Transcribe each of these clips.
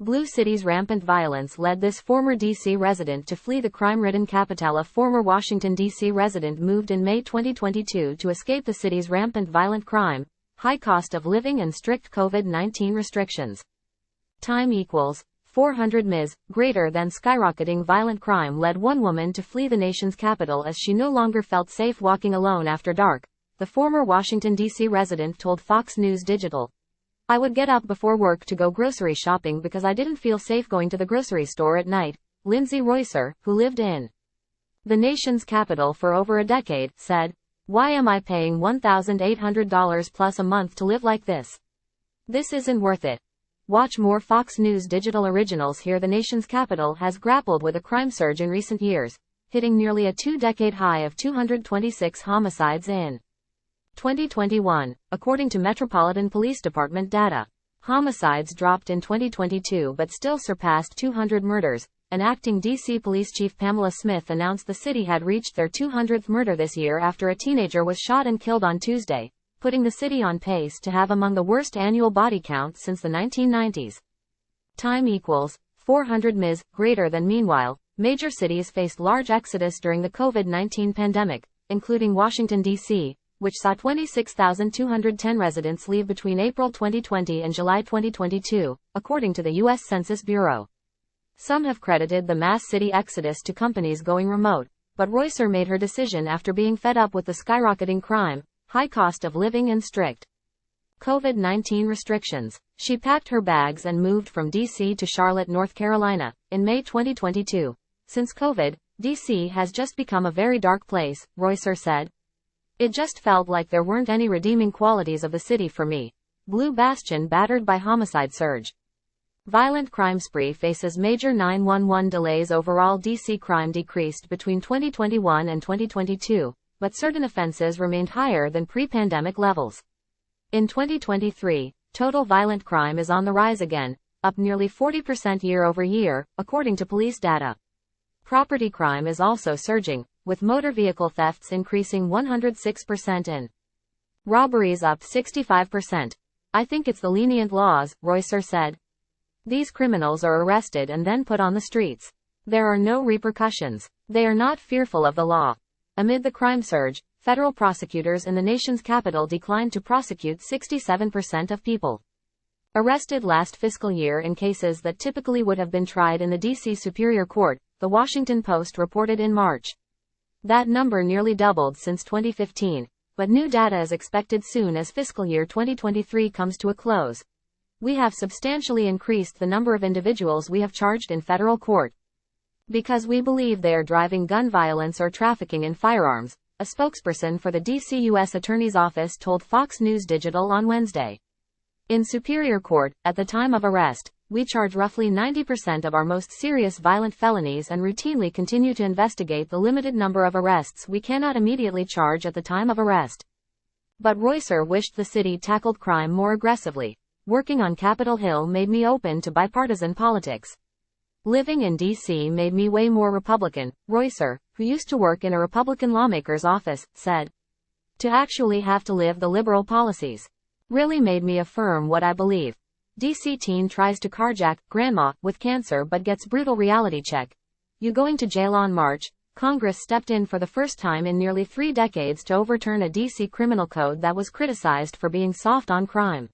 Blue City's rampant violence led this former D.C. resident to flee the crime-ridden capital. A former Washington, D.C. resident moved in May 2022 to escape the city's rampant violent crime, high cost of living and strict COVID-19 restrictions. Time equals 400 Ms. Greater than skyrocketing violent crime led one woman to flee the nation's capital as she no longer felt safe walking alone after dark, the former Washington, D.C. resident told Fox News Digital. I would get up before work to go grocery shopping because I didn't feel safe going to the grocery store at night, Lindsay Reusser, who lived in the nation's capital for over a decade, said. Why am I paying $1,800 plus a month to live like this? This isn't worth it. Watch more Fox News Digital originals here. The nation's capital has grappled with a crime surge in recent years, hitting nearly a two-decade high of 226 homicides in 2021, according to Metropolitan Police Department data. Homicides dropped in 2022 but still surpassed 200 murders. An acting D.C. Police Chief Pamela Smith announced the city had reached their 200th murder this year after a teenager was shot and killed on Tuesday, putting the city on pace to have among the worst annual body counts since the 1990s. Time equals 400 Ms. Greater than. Meanwhile, major cities faced large exodus during the COVID-19 pandemic, including Washington, D.C., which saw 26,210 residents leave between April 2020 and July 2022, according to the U.S. Census Bureau. Some have credited the mass city exodus to companies going remote, but Reusser made her decision after being fed up with the skyrocketing crime, high cost of living and strict COVID-19 restrictions. She packed her bags and moved from D.C. to Charlotte, North Carolina, in May 2022. Since COVID, D.C. has just become a very dark place, Reusser said. It just felt like there weren't any redeeming qualities of the city for me. Blue Bastion battered by homicide surge. Violent crime spree faces major 911 delays. Overall D.C. crime decreased between 2021 and 2022, but certain offenses remained higher than pre-pandemic levels. In 2023, total violent crime is on the rise again, up nearly 40% year over year, according to police data. Property crime is also surging, with motor vehicle thefts increasing 106% and robberies up 65%. I think it's the lenient laws, Reusser said. These criminals are arrested and then put on the streets. There are no repercussions. They are not fearful of the law. Amid the crime surge, federal prosecutors in the nation's capital declined to prosecute 67% of people arrested last fiscal year in cases that typically would have been tried in the D.C. Superior Court, the Washington Post reported in March. That number nearly doubled since 2015, but new data is expected soon as fiscal year 2023 comes to a close. We have substantially increased the number of individuals we have charged in federal court because we believe they are driving gun violence or trafficking in firearms, a spokesperson for the D.C. U.S. Attorney's Office told Fox News Digital on Wednesday. In Superior Court, at the time of arrest, we charge roughly 90% of our most serious violent felonies and routinely continue to investigate the limited number of arrests we cannot immediately charge at the time of arrest. But Reusser wished the city tackled crime more aggressively. Working on Capitol Hill made me open to bipartisan politics. Living in D.C. made me way more Republican, Reusser, who used to work in a Republican lawmaker's office, said. To actually have to live the liberal policies really made me affirm what I believe. D.C. teen tries to carjack grandma with cancer but gets brutal reality check. You going to jail on March? Congress stepped in for the first time in nearly 3 decades to overturn a D.C. criminal code that was criticized for being soft on crime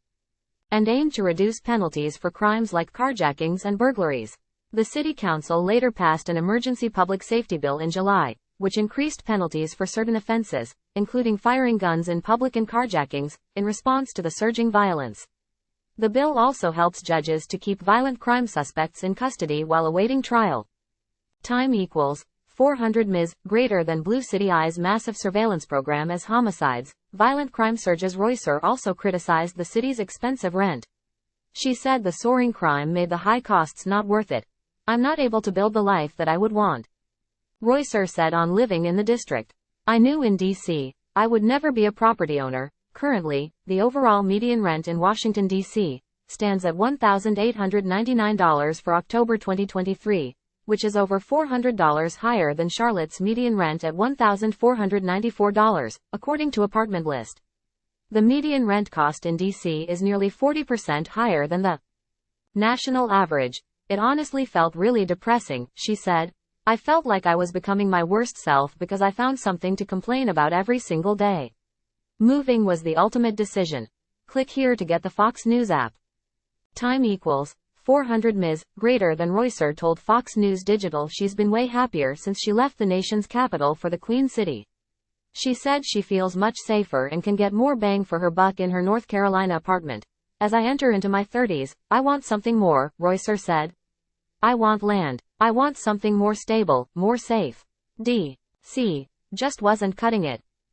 and aimed to reduce penalties for crimes like carjackings and burglaries. The city council later passed an emergency public safety bill in July, which increased penalties for certain offenses, including firing guns in public and carjackings, in response to the surging violence. The bill also helps judges to keep violent crime suspects in custody while awaiting trial. Time equals 400 Ms. Greater than. Blue City eyes massive surveillance program as homicides, violent crime surges. Reusser also criticized the city's expensive rent. She said the soaring crime made the high costs not worth it. I'm not able to build the life that I would want, Reusser said on Living in the District. I knew in D.C. I would never be a property owner. Currently, the overall median rent in Washington, D.C. stands at $1,899 for October 2023, which is over $400 higher than Charlotte's median rent at $1,494, according to Apartment List. The median rent cost in D.C. is nearly 40% higher than the national average. It honestly felt really depressing, she said. I felt like I was becoming my worst self because I found something to complain about every single day. Moving was the ultimate decision. Click here to get the Fox News app. Time equals 400 Ms. Greater than Reusser told Fox News Digital she's been way happier since she left the nation's capital for the Queen City. She said she feels much safer and can get more bang for her buck in her North Carolina apartment. As I enter into my 30s, I want something more, Reusser said. I want land. I want something more stable, more safe. D.C. just wasn't cutting it.